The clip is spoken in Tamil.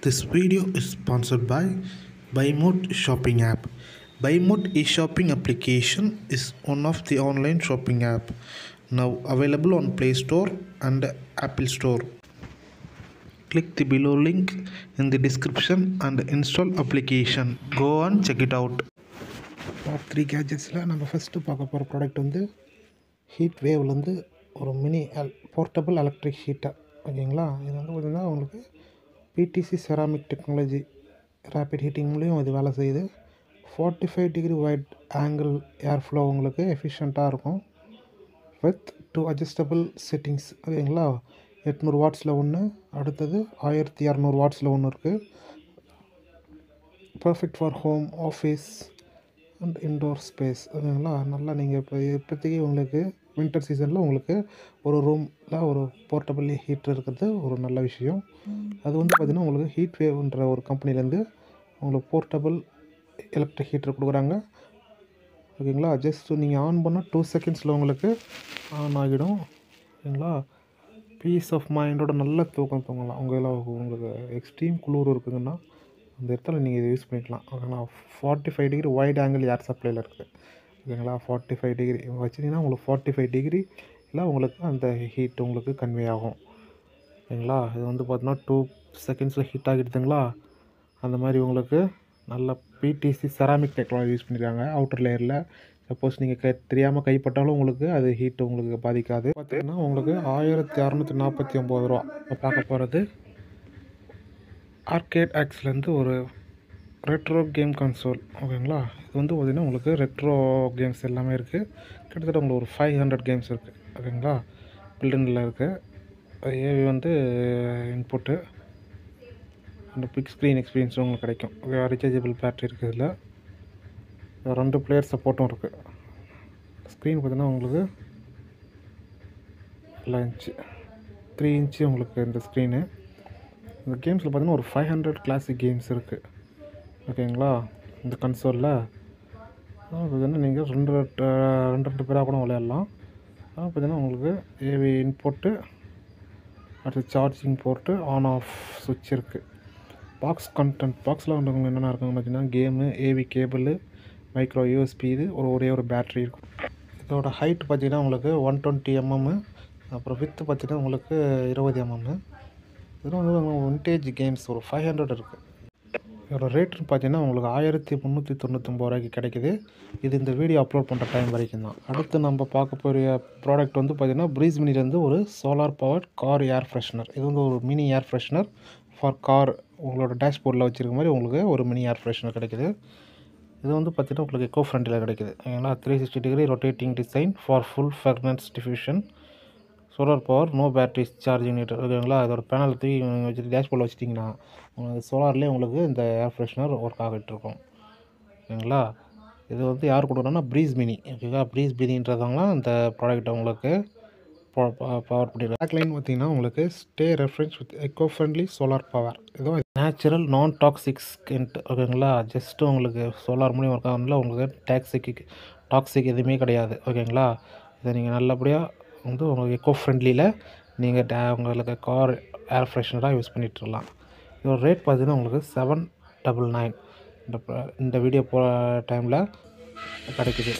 This video is sponsored by BuyMode shopping app. BuyMode e-shopping application is one of the online shopping app now available on Play Store and Apple Store. Click the below link in the description and install application. Go and check it out. Top 3 கேஜெட்ஸில் நம்ம ஃபஸ்ட்டு பார்க்க போகிற ப்ராடக்ட் வந்து ஹீட் வேவ்லேருந்து ஒரு மினி போர்ட்டபிள் எலக்ட்ரிக் ஹீட்டர். ஓகேங்களா, இது வந்து பார்த்திங்கன்னா உங்களுக்கு PTC ceramic technology rapid heating மூலியம் இது வேலை செய்யுது. 45 degree wide angle air flow உங்களுக்கு எஃபிஷியண்ட்டாக இருக்கும் வித் 2 அட்ஜஸ்டபிள் செட்டிங்ஸ். ஓகேங்களா, 800 வாட்ஸில் ஒன்று, அடுத்தது 1200 வாட்ஸில் ஒன்று இருக்குது. Perfect for home, office and indoor space. ஓகேங்களா, நல்லா நீங்கள் இப்போதைக்கு உங்களுக்கு வின்டர் சீசனில் உங்களுக்கு ஒரு ரூமில் ஒரு போர்ட்டபிள் ஹீட்டர் இருக்கிறது ஒரு நல்ல விஷயம். அது வந்து பார்த்திங்கன்னா உங்களுக்கு ஹீட் வேவ்ன்ற ஒரு கம்பெனிலேருந்து உங்களுக்கு போர்ட்டபிள் எலக்ட்ரிக் ஹீட்டர் கொடுக்குறாங்க. ஓகேங்களா, ஜஸ்ட் நீங்கள் ஆன் பண்ணால் 2 செகண்ட்ஸில் உங்களுக்கு ஆன் ஆகிடும். ஓகேங்களா, பீஸ் ஆஃப் மைண்டோட நல்ல தூக்கம் தூங்கலாம். உங்களுக்கு எக்ஸ்ட்ரீம் குளிர் இருக்குதுன்னா அந்த இடத்துல நீங்கள் இதை யூஸ் பண்ணிக்கலாம். ஓகேங்களா, 45 டிகிரி வைட் ஆங்கிள் ஏர் சப்ளையில் இருக்குது. ஓகேங்களா, 45 டிகிரி வச்சிங்கன்னா உங்களுக்கு 45 டிகிரியில் உங்களுக்கு அந்த ஹீட் உங்களுக்கு கன்வே ஆகும். ஓகேங்களா, இது வந்து பார்த்தீங்கன்னா 2 செகண்ட்ஸில் ஹீட் ஆகிடுதுங்களா. அந்த மாதிரி உங்களுக்கு நல்ல பிடிசி செராமிக் டெக்னாலஜி யூஸ் பண்ணியிருக்காங்க அவுட்டர் லேயரில். சப்போஸ் நீங்கள் தெரியாமல் கைப்பட்டாலும் உங்களுக்கு அது ஹீட் உங்களுக்கு பாதிக்காது. பார்த்தீங்கன்னா உங்களுக்கு 1649 ரூபா. இப்போ பார்க்க போகிறது ஆர்கேட் ஆக்ஸ்லேருந்து ஒரு ரெட்ரோ கேம் கன்சோல். ஓகேங்களா, இது வந்து பார்த்திங்கன்னா உங்களுக்கு ரெட்ரோ கேம்ஸ் எல்லாமே இருக்குது. கிட்டத்தட்ட உங்களுக்கு ஒரு 500 கேம்ஸ் இருக்குது. ஓகேங்களா, பில்டனில் இருக்குது. ஏவி வந்து இன்புட்டு அந்த பிக் ஸ்க்ரீன் எக்ஸ்பீரியன்ஸும் உங்களுக்கு கிடைக்கும். ஓகே, ரீசார்ஜபிள் பேட்ரி இருக்குது. இதில் 2 பிளேயர் சப்போர்ட்டும் இருக்குது. ஸ்க்ரீன் பார்த்திங்கன்னா உங்களுக்கு 3 இன்ச்சு உங்களுக்கு இந்த ஸ்க்ரீனு. இந்த கேம்ஸில் பார்த்திங்கன்னா ஒரு 500 கிளாசிக் கேம்ஸ் இருக்குது. ஓகேங்களா, இந்த கன்சோலில் பார்த்திங்கன்னா நீங்கள் ரெண்டு பேராக கூட விளையாடலாம். பார்த்திங்கன்னா உங்களுக்கு ஏவி இன்புட்டு, அடுத்து சார்ஜிங் போர்ட்டு, ஆன் ஆஃப் சுவிட்ச் இருக்குது. பாக்ஸ் கண்டென்ட் பாக்ஸில் உங்களுக்கு என்னென்ன இருக்குதுன்னு பார்த்தீங்கன்னா game, AV cable, micro USB, இது ஒரே ஒரு பேட்ரி இருக்கும். இதோட ஹைட் பார்த்திங்கன்னா உங்களுக்கு 120 mm, அப்புறம் வித்து பார்த்திங்கன்னா உங்களுக்கு 20 mm. இதெல்லாம் வந்து விண்டேஜ் கேம்ஸ் ஒரு 500 இருக்குது. இதோட ரேட்டுன்னு பார்த்தீங்கன்னா உங்களுக்கு 1399 ரூபாய்க்கு கிடைக்குது. இது இந்த வீடியோ அப்லோட் பண்ணுற டைம் வரைக்கும் தான். அடுத்து நம்ம பார்க்க போகிற ப்ராடக்ட் வந்து பார்த்திங்கன்னா ப்ரீஸ் மினிலேருந்து ஒரு solar power car air freshener. இது வந்து ஒரு mini air freshener for car. உங்களோட டேஷ்போர்டில் வச்சுருக்க மாதிரி உங்களுக்கு ஒரு மினி ஏர் ஃப்ரெஷ்னர் கிடைக்குது. இது வந்து பார்த்திங்கன்னா உங்களுக்கு எக்கோ ஃப்ரெண்ட்லியில் கிடைக்குது. ஏன்னா 360 degree rotating design for full fragrance diffusion, solar power, no batteries, charging meter. ஓகேங்களா, இதோட பேனல் தூக்கி வச்சுட்டு டேஷ்போர்டில் வச்சிட்டிங்கன்னா உங்களுக்கு சோலார்லேயே உங்களுக்கு இந்த ஏர் ஃப்ரெஷ்னர் ஒர்க் ஆகிட்டு இருக்கும். ஓகேங்களா, இது வந்து யார் கொடுக்குறோன்னா ப்ரீஸ் மினி. ஓகேங்களா, ப்ரீஸ் மினின்றதாங்களாம் இந்த ப்ராடக்ட் உங்களுக்கு பவர் பண்ணி. பேக்லைன் பார்த்திங்கன்னா உங்களுக்கு stay reference with echo friendly solar power. இதுவும் நேச்சுரல் நான் டாக்ஸிக் ஸ்கின்ட். ஓகேங்களா, ஜஸ்ட்டு உங்களுக்கு சோலார் மூலியம் ஒர்க் ஆகணும்ல, உங்களுக்கு டாக்ஸிக் எதுவுமே கிடையாது. ஓகேங்களா, இதை நீங்கள் நல்லபடியாக வந்து உங்களுக்கு எக்கோ ஃப்ரெண்ட்லியில் நீங்கள் உங்களுக்கு கார் ஏர் ஃப்ரெஷ்னராக யூஸ் பண்ணிட்டுருக்கலாம். இதோட ரேட் பார்த்தீங்கன்னா உங்களுக்கு 799 இந்த வீடியோ போகிற டைமில் கிடைக்குது.